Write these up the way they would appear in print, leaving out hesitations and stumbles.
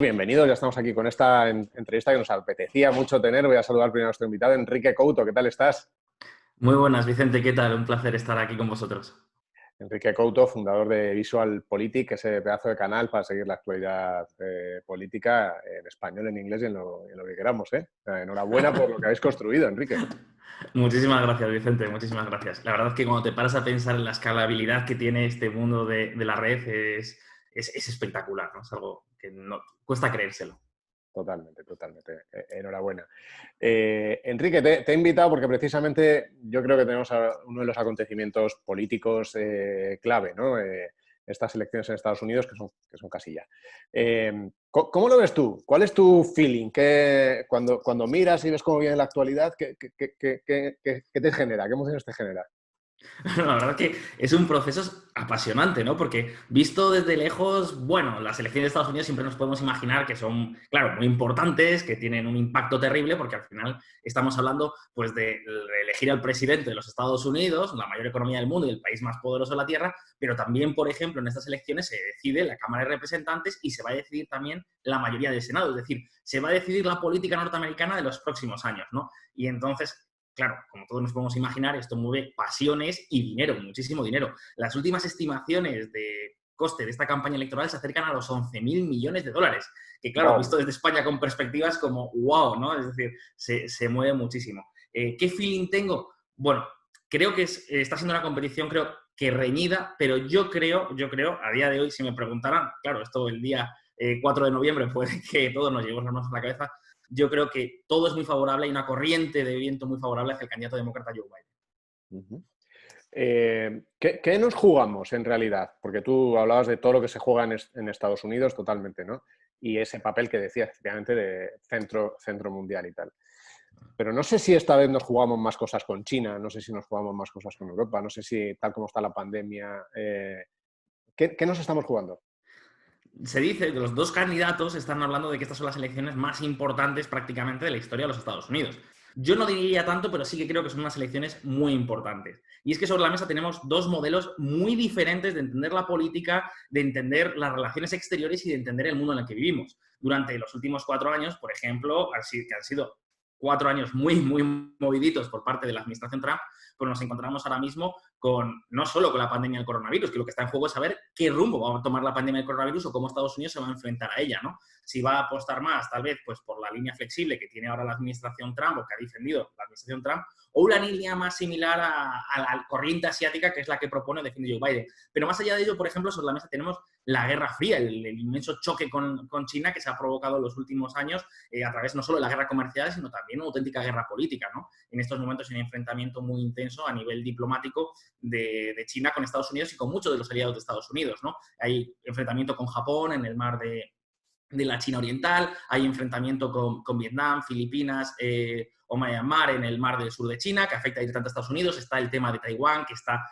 Bienvenidos, ya estamos aquí con esta entrevista que nos apetecía mucho tener. Voy a saludar primero a nuestro invitado, Enrique Couto. ¿Qué tal estás? Muy buenas, Vicente, ¿qué tal? Un placer estar aquí con vosotros. Enrique Couto, fundador de Visual Politic, ese pedazo de canal para seguir la actualidad política en español, en inglés y en lo que queramos. Enhorabuena por lo que habéis construido, Enrique. Muchísimas gracias, Vicente, muchísimas gracias. La verdad es que cuando te paras a pensar en la escalabilidad que tiene este mundo de la red es espectacular, ¿no? Es algo que no cuesta creérselo. Totalmente, totalmente. Enhorabuena. Enrique, te he invitado porque precisamente yo creo que tenemos uno de los acontecimientos políticos clave, ¿no? Estas elecciones en Estados Unidos que son casi ya. ¿Cómo lo ves tú? ¿Cuál es tu feeling? Cuando miras y ves cómo viene la actualidad, ¿qué te genera? ¿Qué emociones te genera? La verdad que es un proceso apasionante, ¿no? Porque visto desde lejos, bueno, las elecciones de Estados Unidos siempre nos podemos imaginar que son, claro, muy importantes, que tienen un impacto terrible, porque al final estamos hablando, pues, de elegir al presidente de los Estados Unidos, la mayor economía del mundo y el país más poderoso de la Tierra, pero también, por ejemplo, en estas elecciones se decide la Cámara de Representantes y se va a decidir también la mayoría del Senado, es decir, se va a decidir la política norteamericana de los próximos años, ¿no? Y entonces claro, como todos nos podemos imaginar, esto mueve pasiones y dinero, muchísimo dinero. Las últimas estimaciones de coste de esta campaña electoral se acercan a los 11.000 millones de dólares, que claro, Wow. visto desde España con perspectivas como wow, ¿no? Es decir, se mueve muchísimo. ¿Qué feeling tengo? Bueno, creo que está siendo una competición, creo que reñida, pero yo creo, a día de hoy, si me preguntaran, claro, esto el día 4 de noviembre puede que todos nos llevemos las manos a la cabeza, yo creo que todo es muy favorable, hay una corriente de viento muy favorable hacia el candidato demócrata Joe Biden. Uh-huh. ¿Qué nos jugamos en realidad? Porque tú hablabas de todo lo que se juega en Estados Unidos totalmente, ¿no? Y ese papel que decía efectivamente de centro mundial y tal. Pero no sé si esta vez nos jugamos más cosas con China, no sé si nos jugamos más cosas con Europa, no sé si tal como está la pandemia, ¿qué nos estamos jugando? Se dice que los dos candidatos están hablando de que estas son las elecciones más importantes prácticamente de la historia de los Estados Unidos. Yo no diría tanto, pero sí que creo que son unas elecciones muy importantes. Y es que sobre la mesa tenemos dos modelos muy diferentes de entender la política, de entender las relaciones exteriores y de entender el mundo en el que vivimos. Durante los últimos 4 años, por ejemplo, que han sido 4 años muy, muy moviditos por parte de la administración Trump, pues nos encontramos ahora mismo no solo con la pandemia del coronavirus, que lo que está en juego es saber qué rumbo va a tomar la pandemia del coronavirus o cómo Estados Unidos se va a enfrentar a ella, ¿no? Si va a apostar más, tal vez, pues por la línea flexible que tiene ahora la administración Trump o que ha defendido la administración Trump, o una línea más similar a la corriente asiática, que es la que propone o defiende Joe Biden. Pero más allá de ello, por ejemplo, sobre la mesa tenemos la Guerra Fría, el inmenso choque con China que se ha provocado en los últimos años a través no solo de la guerra comercial, sino también una auténtica guerra política, ¿no? En estos momentos hay un enfrentamiento muy intenso a nivel diplomático de China con Estados Unidos y con muchos de los aliados de Estados Unidos, ¿no? Hay enfrentamiento con Japón en el mar de la China Oriental, hay enfrentamiento con Vietnam, Filipinas o Myanmar en el mar del sur de China, que afecta directamente a Estados Unidos, está el tema de Taiwán, que está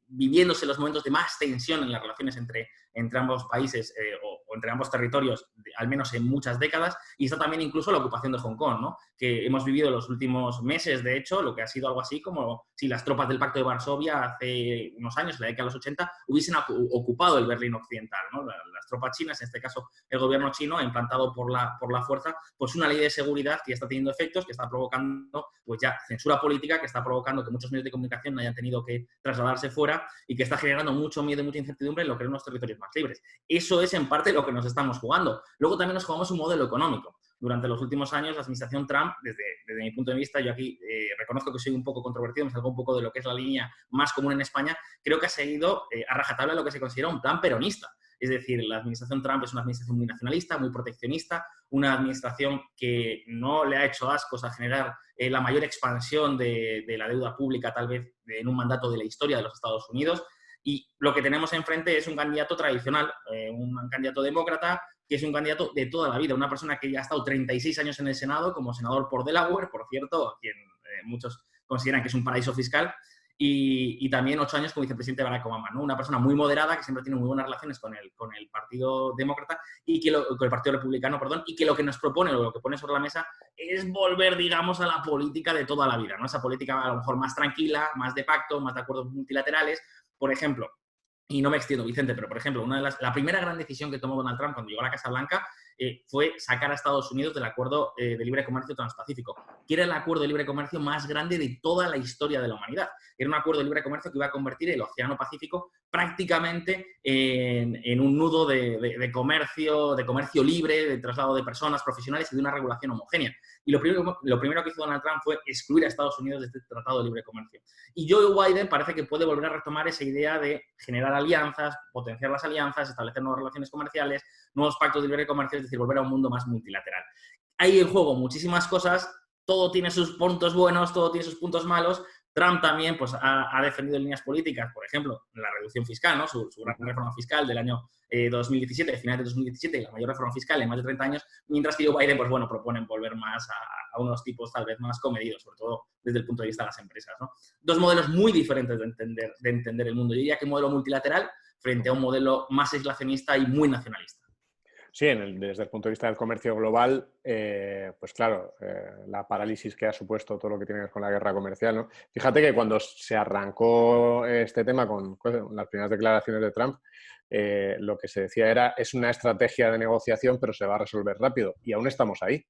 viviéndose los momentos de más tensión en las relaciones entre ambos países o entre ambos territorios, al menos en muchas décadas, y está también incluso la ocupación de Hong Kong, ¿no? Que hemos vivido los últimos meses, de hecho, lo que ha sido algo así como si las tropas del Pacto de Varsovia hace unos años, en la década de los 80, hubiesen ocupado el Berlín Occidental, ¿no? Las tropas chinas, en este caso el gobierno chino, ha implantado por la fuerza pues una ley de seguridad que ya está teniendo efectos, que está provocando pues ya censura política, que está provocando que muchos medios de comunicación no hayan tenido que trasladarse fuera y que está generando mucho miedo y mucha incertidumbre en lo que son los territorios más libres. Eso es en parte lo que nos estamos jugando. Luego también nos jugamos un modelo económico. Durante los últimos años, la administración Trump, desde mi punto de vista, yo aquí reconozco que soy un poco controvertido, me salgo un poco de lo que es la línea más común en España, creo que ha seguido a rajatabla lo que se considera un plan peronista. Es decir, la administración Trump es una administración muy nacionalista, muy proteccionista, una administración que no le ha hecho ascos a generar la mayor expansión de la deuda pública, tal vez en un mandato de la historia de los Estados Unidos. Y lo que tenemos enfrente es un candidato tradicional, un candidato demócrata, que es un candidato de toda la vida, una persona que ya ha estado 36 años en el Senado como senador por Delaware, por cierto, quien muchos consideran que es un paraíso fiscal, y también 8 años como vicepresidente de Barack Obama, ¿no? Una persona muy moderada que siempre tiene muy buenas relaciones con el Partido Demócrata y con el Partido Republicano, perdón, y que lo que nos propone o lo que pone sobre la mesa es volver, digamos, a la política de toda la vida, ¿no? Esa política a lo mejor más tranquila, más de pacto, más de acuerdos multilaterales. Por ejemplo, y no me extiendo, Vicente, pero por ejemplo, la primera gran decisión que tomó Donald Trump cuando llegó a la Casa Blanca fue sacar a Estados Unidos del acuerdo de libre comercio transpacífico, que era el acuerdo de libre comercio más grande de toda la historia de la humanidad. Era un acuerdo de libre comercio que iba a convertir el Océano Pacífico prácticamente en un nudo de comercio libre, de traslado de personas profesionales y de una regulación homogénea. Y lo primero que hizo Donald Trump fue excluir a Estados Unidos de este tratado de libre comercio. Y Joe Biden parece que puede volver a retomar esa idea de generar alianzas, potenciar las alianzas, establecer nuevas relaciones comerciales, nuevos pactos de libre comercio, es decir, volver a un mundo más multilateral. Hay en juego muchísimas cosas, todo tiene sus puntos buenos, todo tiene sus puntos malos. Trump también pues, ha defendido líneas políticas, por ejemplo, la reducción fiscal, ¿no? Su gran reforma fiscal del año 2017, de finales de 2017, y la mayor reforma fiscal en más de 30 años, mientras que Joe Biden, pues bueno, proponen volver más a unos tipos tal vez más comedidos, sobre todo desde el punto de vista de las empresas, ¿no? Dos modelos muy diferentes de entender el mundo. Yo diría que un modelo multilateral frente a un modelo más aislacionista y muy nacionalista. Sí, desde el punto de vista del comercio global, pues claro, la parálisis que ha supuesto todo lo que tiene que ver con la guerra comercial, ¿no? Fíjate que cuando se arrancó este tema con las primeras declaraciones de Trump, lo que se decía es una estrategia de negociación, pero se va a resolver rápido. Y aún estamos ahí.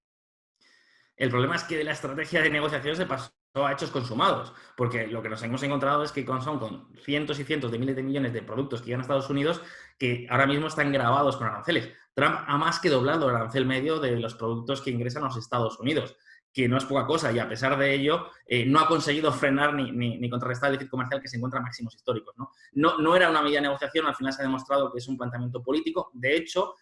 El problema es que de la estrategia de negociación se pasó a hechos consumados, porque lo que nos hemos encontrado es que son con cientos y cientos de miles de millones de productos que llegan a Estados Unidos que ahora mismo están gravados con aranceles. Trump ha más que doblado el arancel medio de los productos que ingresan a los Estados Unidos, que no es poca cosa, y a pesar de ello no ha conseguido frenar ni contrarrestar el déficit comercial que se encuentra a máximos históricos, ¿no? No era una medida de negociación, al final se ha demostrado que es un planteamiento político. De hecho,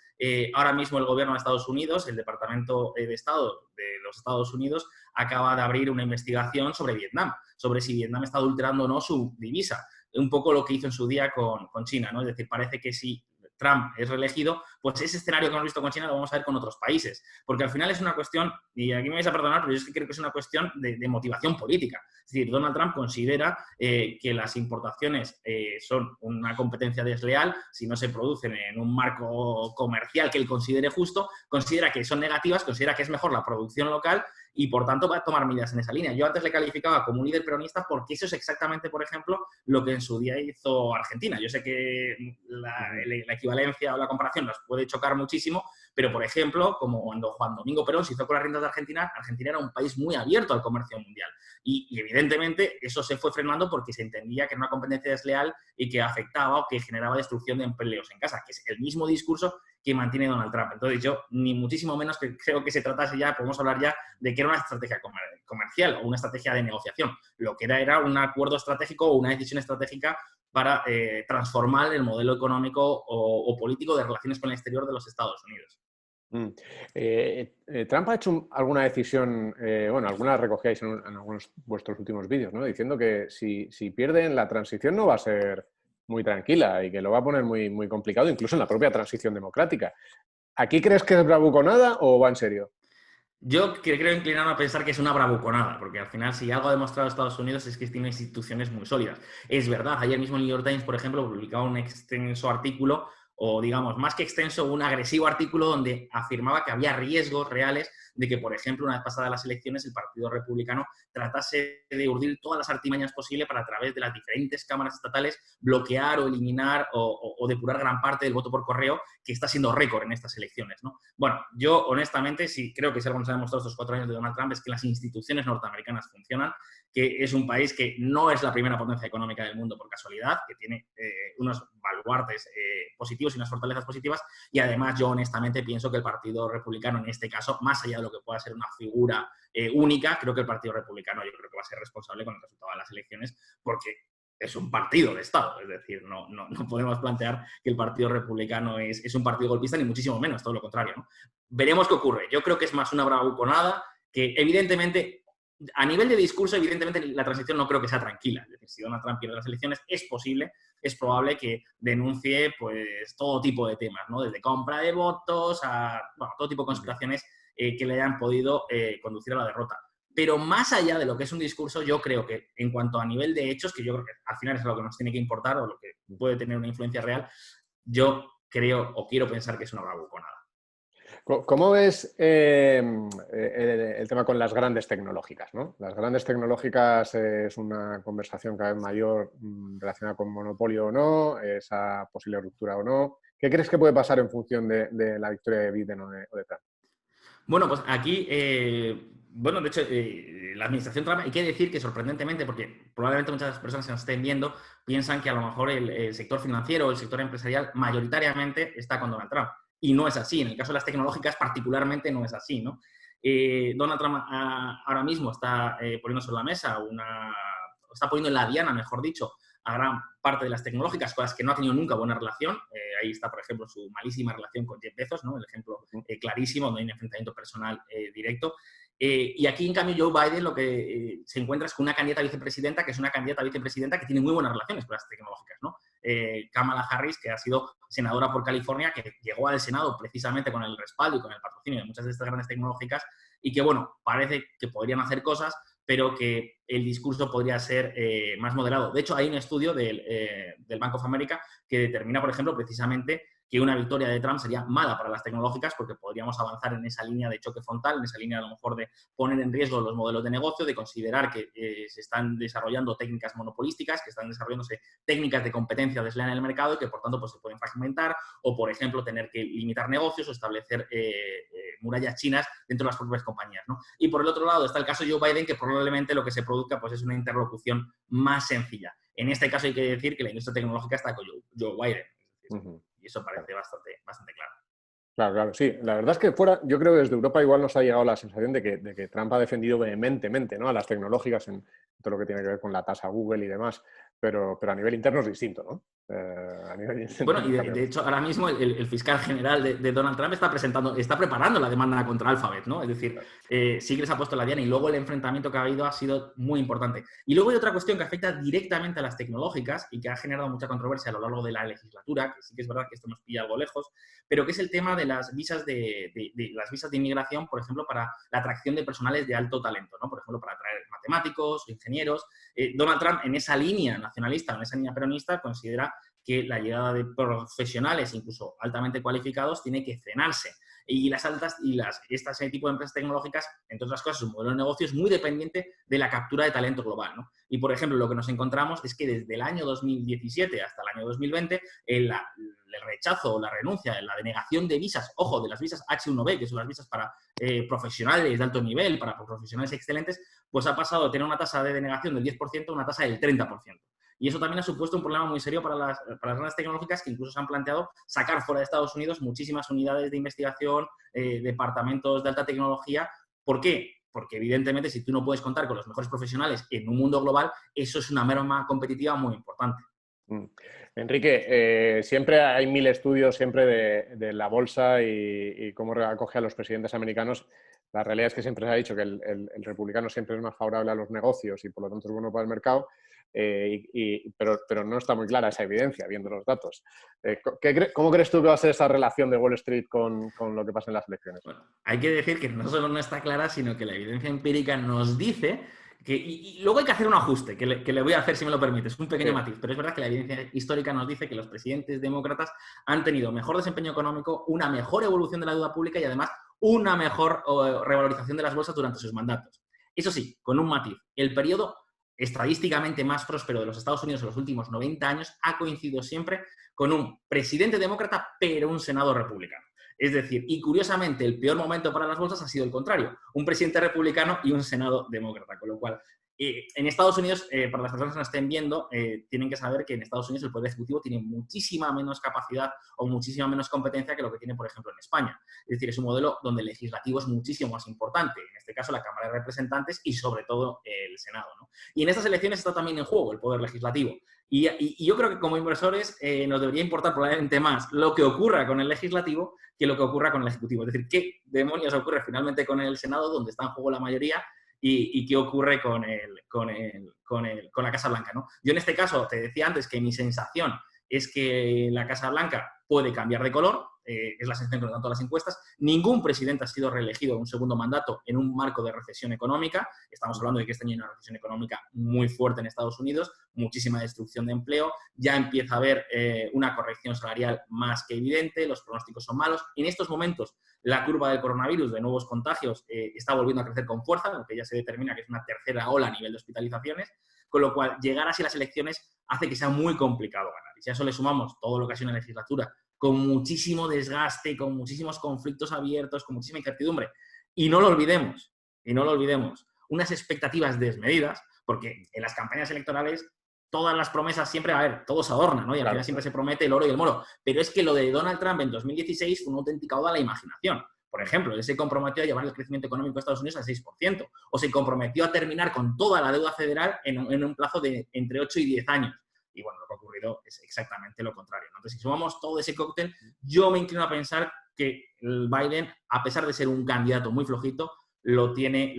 ahora mismo el gobierno de Estados Unidos, el Departamento de Estado de los Estados Unidos, acaba de abrir una investigación sobre Vietnam, sobre si Vietnam está adulterando o no su divisa. Un poco lo que hizo en su día con China, ¿no? Es decir, parece que si Trump es reelegido, pues ese escenario que hemos visto con China lo vamos a ver con otros países. Porque al final es una cuestión, y aquí me vais a perdonar, pero yo es que creo que es una cuestión de motivación política. Es decir, Donald Trump considera que las importaciones son una competencia desleal si no se producen en un marco comercial que él considere justo, considera que son negativas, considera que es mejor la producción local y, por tanto, va a tomar medidas en esa línea. Yo antes le calificaba como un líder peronista porque eso es exactamente, por ejemplo, lo que en su día hizo Argentina. Yo sé que la equivalencia o la comparación nos puede chocar muchísimo, pero, por ejemplo, como cuando Juan Domingo Perón se hizo con las riendas de Argentina, Argentina era un país muy abierto al comercio mundial. Y evidentemente, eso se fue frenando porque se entendía que era una competencia desleal y que afectaba o que generaba destrucción de empleos en casa, que es el mismo discurso que mantiene Donald Trump. Entonces yo, ni muchísimo menos que creo que se tratase ya, podemos hablar ya de que era una estrategia comercial o una estrategia de negociación. Lo que era un acuerdo estratégico o una decisión estratégica para transformar el modelo económico o político de relaciones con el exterior de los Estados Unidos. Trump ha hecho alguna decisión, bueno, algunas recogíais en algunos de vuestros últimos vídeos, ¿no? Diciendo que si pierden, la transición no va a ser muy tranquila y que lo va a poner muy, muy complicado, incluso en la propia transición democrática. ¿Aquí crees que es bravuconada o va en serio? Yo creo inclinarme a pensar que es una bravuconada, porque al final, si algo ha demostrado Estados Unidos es que tiene instituciones muy sólidas. Es verdad, ayer mismo el New York Times, por ejemplo, publicaba un extenso artículo, o digamos, más que extenso, un agresivo artículo donde afirmaba que había riesgos reales de que, por ejemplo, una vez pasadas las elecciones, el Partido Republicano tratase de urdir todas las artimañas posibles para, a través de las diferentes cámaras estatales, bloquear o eliminar o depurar gran parte del voto por correo, que está siendo récord en estas elecciones, ¿no? Bueno, yo honestamente sí creo que si algo nos ha demostrado estos 4 años de Donald Trump es que las instituciones norteamericanas funcionan, que es un país que no es la primera potencia económica del mundo por casualidad, que tiene unos baluartes positivos y unas fortalezas positivas, y además yo honestamente pienso que el Partido Republicano en este caso, más allá de lo que pueda ser una figura única, creo que el Partido Republicano yo creo que va a ser responsable con el resultado de las elecciones, porque es un partido de Estado, es decir, no podemos plantear que el Partido Republicano es un partido golpista, ni muchísimo menos, todo lo contrario, ¿no? Veremos qué ocurre. Yo creo que es más una bravuconada que, evidentemente, a nivel de discurso, evidentemente, la transición no creo que sea tranquila. Es decir, si Donald Trump pierde las elecciones, es posible, es probable que denuncie pues todo tipo de temas, ¿no? Desde compra de votos a todo tipo de conspiraciones que le hayan podido conducir a la derrota. Pero más allá de lo que es un discurso, yo creo que en cuanto a nivel de hechos, que yo creo que al final es lo que nos tiene que importar o lo que puede tener una influencia real, yo creo o quiero pensar que es una bravuconada. ¿Cómo ves el tema con las grandes tecnológicas, ¿no? Las grandes tecnológicas es una conversación cada vez mayor relacionada con monopolio o no, esa posible ruptura o no. ¿Qué crees que puede pasar en función de la victoria de Biden o de Trump? Bueno, pues aquí, bueno, de hecho, la administración Trump, hay que decir que sorprendentemente, porque probablemente muchas personas que nos estén viendo piensan que a lo mejor el sector financiero o el sector empresarial mayoritariamente está con Donald Trump. Y no es así. En el caso de las tecnológicas, particularmente, no es así, ¿no? Donald Trump ahora mismo está poniendo sobre la mesa está poniendo en la diana, mejor dicho, a gran parte de las tecnológicas, con las que no ha tenido nunca buena relación. Ahí está, por ejemplo, su malísima relación con Jeff Bezos, ¿no? El ejemplo clarísimo, donde hay un enfrentamiento personal directo. Y aquí, en cambio, Joe Biden lo que se encuentra es con una candidata a vicepresidenta, que es una candidata a vicepresidenta que tiene muy buenas relaciones con las tecnológicas, ¿no? Kamala Harris, que ha sido senadora por California, que llegó al Senado precisamente con el respaldo y con el patrocinio de muchas de estas grandes tecnológicas y que, bueno, parece que podrían hacer cosas, pero que el discurso podría ser más moderado. De hecho, hay un estudio del Bank of America que determina, por ejemplo, precisamente que una victoria de Trump sería mala para las tecnológicas porque podríamos avanzar en esa línea de choque frontal, en esa línea a lo mejor de poner en riesgo los modelos de negocio, de considerar que se están desarrollando técnicas monopolísticas, que están desarrollándose técnicas de competencia desleal en el mercado y que, por tanto, pues, se pueden fragmentar o, por ejemplo, tener que limitar negocios o establecer murallas chinas dentro de las propias compañías, ¿no? Y por el otro lado está el caso Joe Biden, que probablemente lo que se produzca pues, es una interlocución más sencilla. En este caso hay que decir que la industria tecnológica está con Joe Biden. Y eso parece bastante claro. Claro, claro, sí. La verdad es que fuera, yo creo que desde Europa igual nos ha llegado la sensación de que Trump ha defendido vehementemente, ¿no?, a las tecnológicas en todo lo que tiene que ver con la tasa Google y demás, pero a nivel interno es distinto, ¿no? A nivel interno, bueno, y de hecho, ahora mismo el fiscal general de Donald Trump está preparando la demanda contra Alphabet, ¿no? Es decir, sí que les ha puesto la diana y luego el enfrentamiento que ha habido ha sido muy importante. Y luego hay otra cuestión que afecta directamente a las tecnológicas y que ha generado mucha controversia a lo largo de la legislatura, que sí que es verdad que esto nos pilla algo lejos, pero que es el tema de las visas las visas de inmigración, por ejemplo, para la atracción de personales de alto talento, ¿no? Por ejemplo, para atraer matemáticos o ingenieros. Donald Trump, en esa línea nacionalista, en esa línea peronista, considera que la llegada de profesionales, incluso altamente cualificados, tiene que frenarse. Y este tipo de empresas tecnológicas, entre otras cosas, su modelo de negocio es muy dependiente de la captura de talento global, ¿no? Y, por ejemplo, lo que nos encontramos es que desde el año 2017 hasta el año 2020, el rechazo o la renuncia, la denegación de visas, ojo, de las visas H1B, que son las visas para profesionales de alto nivel, para profesionales excelentes, pues ha pasado de tener una tasa de denegación del 10% a una tasa del 30%. Y eso también ha supuesto un problema muy serio para las grandes tecnológicas que incluso se han planteado sacar fuera de Estados Unidos muchísimas unidades de investigación, departamentos de alta tecnología. ¿Por qué? Porque evidentemente si tú no puedes contar con los mejores profesionales en un mundo global, eso es una merma competitiva muy importante. Enrique, siempre hay 1000 estudios siempre de la bolsa y cómo acoge a los presidentes americanos. La realidad es que siempre se ha dicho que el republicano siempre es más favorable a los negocios y por lo tanto es bueno para el mercado, pero no está muy clara esa evidencia viendo los datos. ¿Cómo crees tú que va a ser esa relación de Wall Street con lo que pasa en las elecciones? Bueno, hay que decir que no solo no está clara, sino que la evidencia empírica nos dice que, y luego hay que hacer un ajuste, que le voy a hacer si me lo permites, un pequeño matiz, pero es verdad que la evidencia histórica nos dice que los presidentes demócratas han tenido mejor desempeño económico, una mejor evolución de la deuda pública y además una mejor revalorización de las bolsas durante sus mandatos. Eso sí, con un matiz, el periodo estadísticamente más próspero de los Estados Unidos en los últimos 90 años ha coincidido siempre con un presidente demócrata, pero un senado republicano. Es decir, y curiosamente, el peor momento para las bolsas ha sido el contrario, un presidente republicano y un senado demócrata, con lo cual, en Estados Unidos, para las personas que nos estén viendo, tienen que saber que en Estados Unidos el Poder Ejecutivo tiene muchísima menos capacidad o muchísima menos competencia que lo que tiene, por ejemplo, en España. Es decir, es un modelo donde el legislativo es muchísimo más importante, en este caso la Cámara de Representantes y sobre todo el Senado, ¿no? Y en estas elecciones está también en juego el Poder Legislativo. Y yo creo que como inversores nos debería importar probablemente más lo que ocurra con el legislativo que lo que ocurra con el ejecutivo. Es decir, qué demonios ocurre finalmente con el Senado, donde está en juego la mayoría, y qué ocurre con la Casa Blanca, ¿no? Yo en este caso te decía antes que mi sensación es que la Casa Blanca puede cambiar de color, es la sensación que nos dan todas las encuestas. Ningún presidente ha sido reelegido en un segundo mandato en un marco de recesión económica. Estamos hablando de que este año hay una recesión económica muy fuerte en Estados Unidos, muchísima destrucción de empleo, ya empieza a haber una corrección salarial más que evidente, los pronósticos son malos. En estos momentos, la curva del coronavirus de nuevos contagios está volviendo a crecer con fuerza, lo que ya se determina que es una tercera ola a nivel de hospitalizaciones, con lo cual llegar así a las elecciones hace que sea muy complicado ganar. Y si a eso le sumamos todo lo que ha sido una legislatura con muchísimo desgaste, con muchísimos conflictos abiertos, con muchísima incertidumbre, y no lo olvidemos, unas expectativas desmedidas, porque en las campañas electorales todas las promesas siempre, a ver, todo se adorna, ¿no? Y al final siempre se promete el oro y el moro. Pero es que lo de Donald Trump en 2016 fue una auténtica oda a la imaginación. Por ejemplo, él se comprometió a llevar el crecimiento económico de Estados Unidos al 6%, o se comprometió a terminar con toda la deuda federal en un plazo de entre 8 y 10 años. Y bueno, lo que ha ocurrido es exactamente lo contrario, ¿no? Entonces, si sumamos todo ese cóctel, yo me inclino a pensar que el Biden, a pesar de ser un candidato muy flojito, lo tiene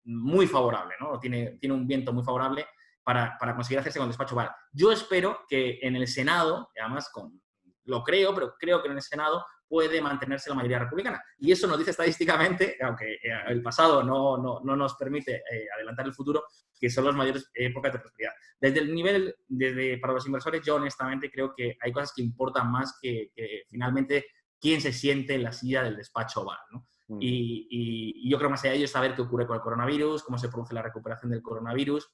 muy favorable, ¿no? Tiene un viento muy favorable para conseguir hacerse con el despacho oval. Yo espero que en el Senado, además lo creo, pero creo que en el Senado puede mantenerse la mayoría republicana. Y eso nos dice estadísticamente, aunque el pasado no nos permite adelantar el futuro, que son las mayores épocas de prosperidad. Para los inversores, yo honestamente creo que hay cosas que importan más que finalmente quién se siente en la silla del despacho oval, ¿no? Y yo creo más allá de ello es saber qué ocurre con el coronavirus, cómo se produce la recuperación del coronavirus,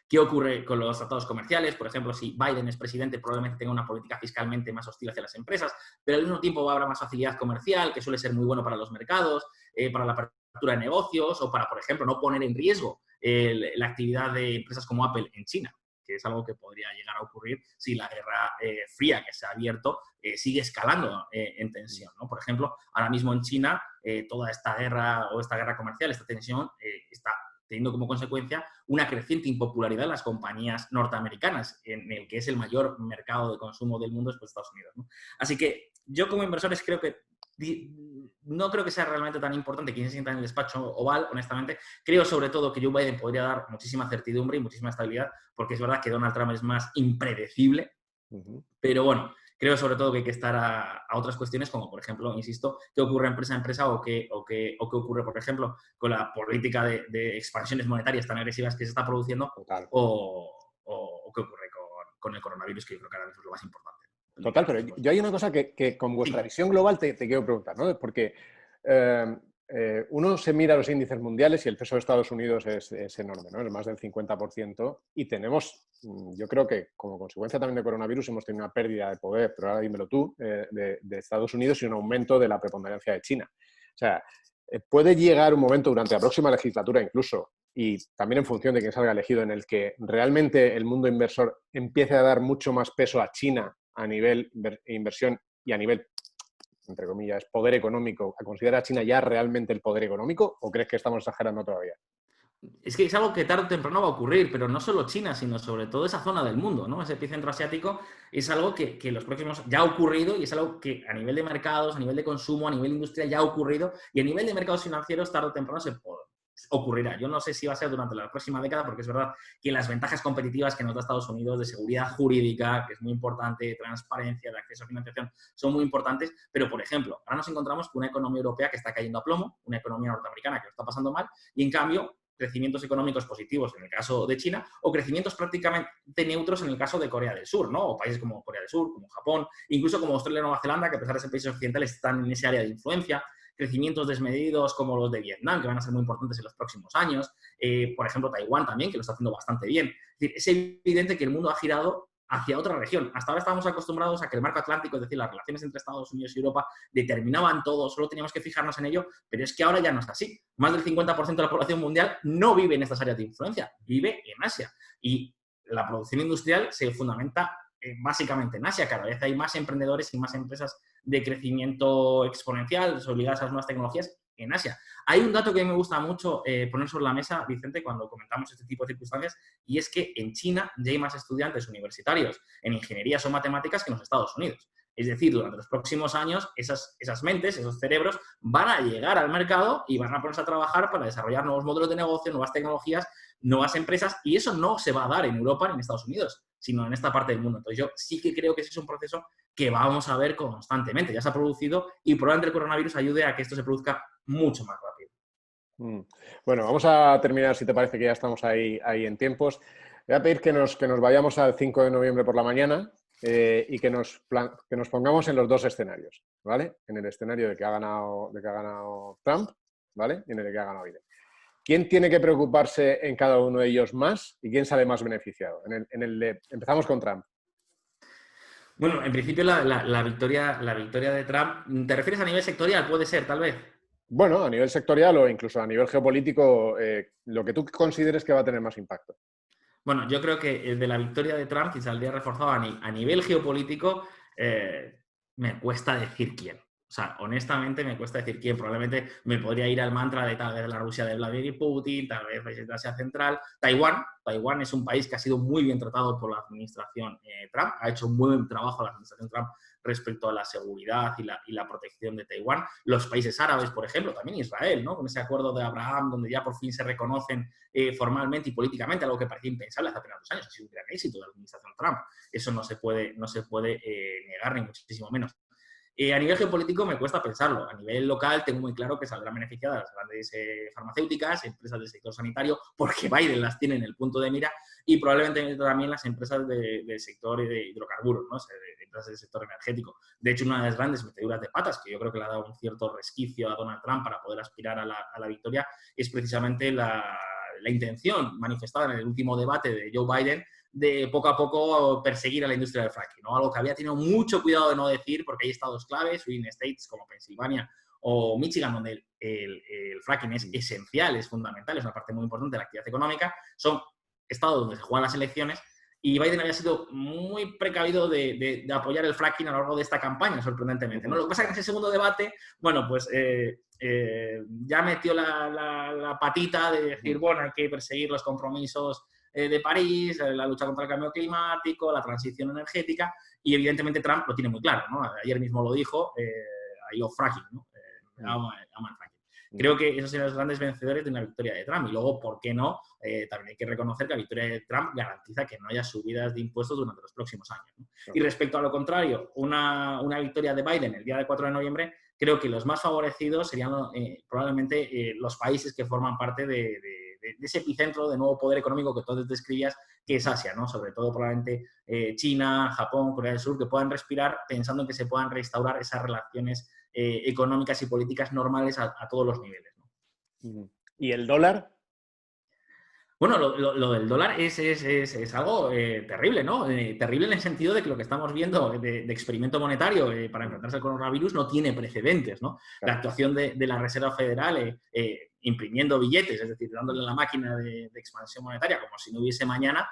qué ocurre con los tratados comerciales. Por ejemplo, si Biden es presidente, probablemente tenga una política fiscalmente más hostil hacia las empresas, pero al mismo tiempo habrá más facilidad comercial, que suele ser muy bueno para los mercados, para la apertura de negocios o para, por ejemplo, no poner en riesgo la actividad de empresas como Apple en China, que es algo que podría llegar a ocurrir si la guerra fría que se ha abierto sigue escalando en tensión, ¿no? Por ejemplo, ahora mismo en China, toda esta guerra comercial, esta tensión, está teniendo como consecuencia una creciente impopularidad en las compañías norteamericanas, en el que es el mayor mercado de consumo del mundo después de Estados Unidos, ¿no? Así que yo como inversores no creo que sea realmente tan importante quién se sienta en el despacho oval, honestamente. Creo sobre todo que Joe Biden podría dar muchísima certidumbre y muchísima estabilidad, porque es verdad que Donald Trump es más impredecible, pero bueno, creo sobre todo que hay que estar a otras cuestiones, como por ejemplo, insisto, qué ocurre empresa a empresa o qué ocurre, por ejemplo, con la política de expansiones monetarias tan agresivas que se está produciendo, o qué ocurre con el coronavirus, que yo creo que ahora mismo es lo más importante. Total, pero yo hay una cosa que con vuestra visión global te quiero preguntar, ¿no? Porque uno se mira los índices mundiales y el peso de Estados Unidos es enorme, ¿no? Es más del 50%, y tenemos, yo creo que como consecuencia también de coronavirus hemos tenido una pérdida de poder, pero ahora dímelo tú, de Estados Unidos, y un aumento de la preponderancia de China. O sea, puede llegar un momento durante la próxima legislatura incluso, y también en función de quién salga elegido, en el que realmente el mundo inversor empiece a dar mucho más peso a China a nivel inversión y a nivel, entre comillas, poder económico. ¿A considerar a China ya realmente el poder económico, o crees que estamos exagerando todavía? Es que es algo que tarde o temprano va a ocurrir, pero no solo China, sino sobre todo esa zona del mundo, ¿no? Ese epicentro asiático es algo que los próximos ya ha ocurrido, y es algo que a nivel de mercados, a nivel de consumo, a nivel industrial ya ha ocurrido, y a nivel de mercados financieros tarde o temprano ocurrirá. Yo no sé si va a ser durante la próxima década, porque es verdad que las ventajas competitivas que nos da Estados Unidos de seguridad jurídica, que es muy importante, de transparencia, de acceso a financiación, son muy importantes, pero, por ejemplo, ahora nos encontramos con una economía europea que está cayendo a plomo, una economía norteamericana que lo está pasando mal, y en cambio crecimientos económicos positivos en el caso de China, o crecimientos prácticamente neutros en el caso de Corea del Sur, ¿no? O países como Corea del Sur, como Japón, incluso como Australia y Nueva Zelanda, que a pesar de ser países occidentales están en ese área de influencia. Crecimientos desmedidos como los de Vietnam, que van a ser muy importantes en los próximos años. Por ejemplo, Taiwán también, que lo está haciendo bastante bien. Es decir, es evidente que el mundo ha girado hacia otra región. Hasta ahora estábamos acostumbrados a que el marco atlántico, es decir, las relaciones entre Estados Unidos y Europa, determinaban todo, solo teníamos que fijarnos en ello, pero es que ahora ya no es así. Más del 50% de la población mundial no vive en estas áreas de influencia, vive en Asia. Y la producción industrial se fundamenta básicamente en Asia. Cada vez hay más emprendedores y más empresas de crecimiento exponencial obligadas a las nuevas tecnologías en Asia. Hay un dato que a mí me gusta mucho poner sobre la mesa, Vicente, cuando comentamos este tipo de circunstancias, y es que en China ya hay más estudiantes universitarios en ingenierías o matemáticas que en los Estados Unidos. Es decir, durante los próximos años, esas mentes, esos cerebros, van a llegar al mercado y van a ponerse a trabajar para desarrollar nuevos modelos de negocio, nuevas tecnologías, nuevas empresas, y eso no se va a dar en Europa ni en Estados Unidos. sino en esta parte del mundo. Entonces yo sí que creo que ese es un proceso que vamos a ver constantemente. Ya se ha producido y probablemente el coronavirus ayude a que esto se produzca mucho más rápido. Bueno, vamos a terminar, si te parece que ya estamos ahí en tiempos. Voy a pedir que nos vayamos al 5 de noviembre por la mañana y que nos pongamos en los dos escenarios, ¿vale? En el escenario de que ha ganado Trump, ¿vale? Y en el que ha ganado Biden. ¿Quién tiene que preocuparse en cada uno de ellos más y quién sale más beneficiado? Empezamos con Trump. Bueno, en principio la victoria de Trump, ¿te refieres a nivel sectorial? Puede ser, tal vez. Bueno, a nivel sectorial o incluso a nivel geopolítico, lo que tú consideres que va a tener más impacto. Bueno, yo creo que de la victoria de Trump, si saldría reforzado a nivel geopolítico, me cuesta decir quién. O sea, honestamente me cuesta decir quién. Probablemente me podría ir al mantra de tal vez la Rusia de Vladimir Putin, tal vez de Asia Central. Taiwán es un país que ha sido muy bien tratado por la administración Trump. Ha hecho un buen trabajo la administración Trump respecto a la seguridad y la protección de Taiwán. Los países árabes, por ejemplo, también Israel, ¿no? Con ese acuerdo de Abraham, donde ya por fin se reconocen formalmente y políticamente, algo que parecía impensable hace apenas 2 años. Ha sido un gran éxito de la administración Trump. Eso no se puede negar, ni muchísimo menos. A nivel geopolítico me cuesta pensarlo. A nivel local tengo muy claro que saldrán beneficiadas las grandes farmacéuticas, empresas del sector sanitario, porque Biden las tiene en el punto de mira, y probablemente también las empresas del sector de hidrocarburos, ¿no? O sea, de empresas del sector energético. De hecho, una de las grandes meteduras de patas, que yo creo que le ha dado un cierto resquicio a Donald Trump para poder aspirar a la victoria, es precisamente la intención manifestada en el último debate de Joe Biden de poco a poco perseguir a la industria del fracking, ¿no? Algo que había tenido mucho cuidado de no decir, porque hay estados claves, swing states como Pensilvania o Michigan, donde el fracking es esencial, es fundamental, es una parte muy importante de la actividad económica. Son estados donde se juegan las elecciones y Biden había sido muy precavido de apoyar el fracking a lo largo de esta campaña, sorprendentemente, ¿no? Lo que pasa es que en ese segundo debate, bueno, pues ya metió la patita de decir, bueno, hay que perseguir los compromisos de París, la lucha contra el cambio climático, la transición energética, y evidentemente Trump lo tiene muy claro, ¿no? Ayer mismo lo dijo, I love fracking, ¿no? Ama el fracking. Creo que esos serían los grandes vencedores de una victoria de Trump. Y luego, ¿por qué no? También hay que reconocer que la victoria de Trump garantiza que no haya subidas de impuestos durante los próximos años, ¿no? Y respecto a lo contrario, una victoria de Biden el día del 4 de noviembre, creo que los más favorecidos serían probablemente los países que forman parte de ese epicentro de nuevo poder económico que tú describías, que es Asia, ¿no? Sobre todo probablemente China, Japón, Corea del Sur, que puedan respirar pensando en que se puedan restaurar esas relaciones económicas y políticas normales a todos los niveles, ¿no? ¿Y el dólar? Bueno, lo del dólar es algo terrible, ¿no? Terrible en el sentido de que lo que estamos viendo de experimento monetario para enfrentarse al coronavirus no tiene precedentes, ¿no? La actuación de la Reserva Federal imprimiendo billetes, es decir, dándole la máquina de expansión monetaria como si no hubiese mañana,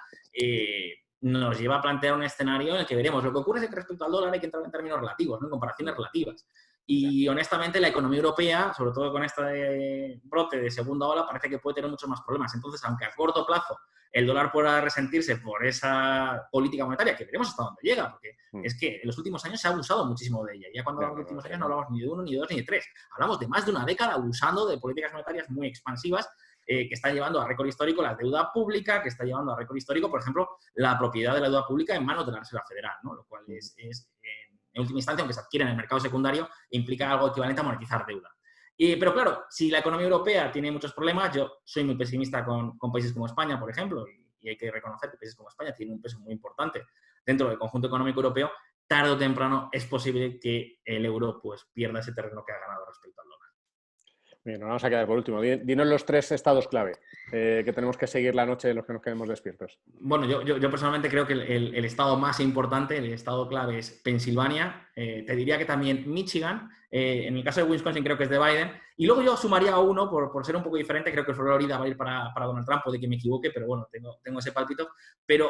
nos lleva a plantear un escenario en el que veremos. Lo que ocurre es que respecto al dólar hay que entrar en términos relativos, ¿no? En comparaciones relativas. Y honestamente la economía europea, sobre todo con este brote de segunda ola, parece que puede tener muchos más problemas. Entonces, aunque a corto plazo el dólar pueda resentirse por esa política monetaria, que veremos hasta dónde llega, porque es que en los últimos años se ha abusado muchísimo de ella. Ya cuando hablamos de últimos años no hablamos ni de 1, ni de 2, ni de 3. Hablamos de más de una década abusando de políticas monetarias muy expansivas que están llevando a récord histórico la deuda pública, que está llevando a récord histórico, por ejemplo, la propiedad de la deuda pública en manos de la Reserva Federal, ¿no? Lo cual en última instancia, aunque se adquiere en el mercado secundario, implica algo equivalente a monetizar deuda. Pero claro, si la economía europea tiene muchos problemas, yo soy muy pesimista con países como España, por ejemplo, y hay que reconocer que países como España tienen un peso muy importante dentro del conjunto económico europeo. Tarde o temprano es posible que el euro pues, pierda ese terreno que ha ganado respecto al dólar. Bien, nos vamos a quedar por último. Dinos los 3 estados clave que tenemos que seguir la noche de los que nos quedemos despiertos. Bueno, yo personalmente creo que el estado más importante, el estado clave es Pensilvania. Te diría que también Michigan. En el caso de Wisconsin creo que es de Biden. Y luego yo sumaría uno, por ser un poco diferente, creo que Florida va a ir para Donald Trump, puede que me equivoque, pero bueno, tengo ese pálpito. Pero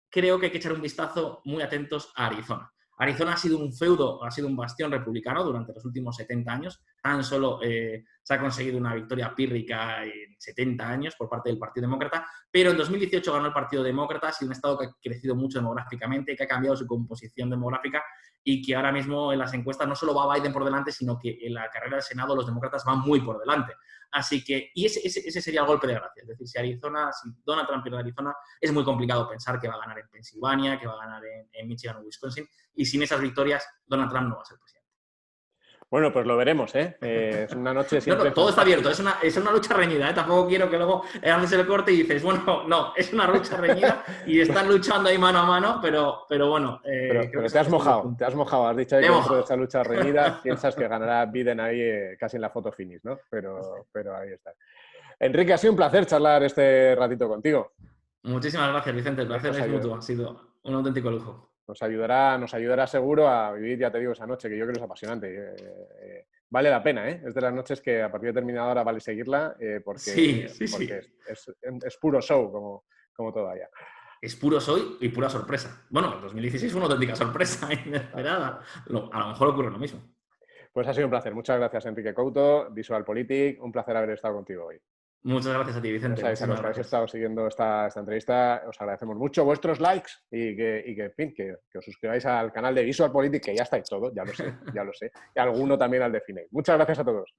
creo que hay que echar un vistazo muy atentos a Arizona. Arizona ha sido un feudo, ha sido un bastión republicano durante los últimos 70 años. tan solo se ha conseguido una victoria pírrica en 70 años por parte del Partido Demócrata, pero en 2018 ganó el Partido Demócrata, ha sido un estado que ha crecido mucho demográficamente, que ha cambiado su composición demográfica y que ahora mismo en las encuestas no solo va Biden por delante, sino que en la carrera del Senado los demócratas van muy por delante. Así que, y ese sería el golpe de gracia. Es decir, si Donald Trump pierde Arizona, es muy complicado pensar que va a ganar en Pensilvania, que va a ganar en Michigan o Wisconsin, y sin esas victorias, Donald Trump no va a ser presidente. Bueno, pues lo veremos, ¿eh? Es una noche siempre todo está abierto, fantástica. es una lucha reñida, ¿eh? Tampoco quiero que luego haces el corte y dices, bueno, no, es una lucha reñida y están luchando ahí mano a mano, pero bueno, creo Pero que te has mojado, punto. has dicho que Me he dentro de mojado. esta lucha reñida piensas que ganará Biden ahí casi en la foto finish, ¿no? Pero ahí está. Enrique, ha sido un placer charlar este ratito contigo. Muchísimas gracias, Vicente, el placer es mutuo, ha sido un auténtico lujo. Nos ayudará seguro a vivir, ya te digo, esa noche, que yo creo que es apasionante. Vale la pena, ¿eh? Es de las noches que a partir de determinada hora vale seguirla porque Sí. es puro show, como todo allá. Es puro show y pura sorpresa. Bueno, el 2016 fue una auténtica sorpresa inesperada. A lo mejor ocurre lo mismo. Pues ha sido un placer. Muchas gracias, Enrique Couto, VisualPolitik. Un placer haber estado contigo hoy. Muchas gracias a ti, Vicente. Ya sabéis, a los que habéis estado siguiendo esta entrevista, os agradecemos mucho vuestros likes y en fin, que os suscribáis al canal de VisualPolitik, que ya estáis todos, ya lo sé. Y alguno también al de Finey. Muchas gracias a todos.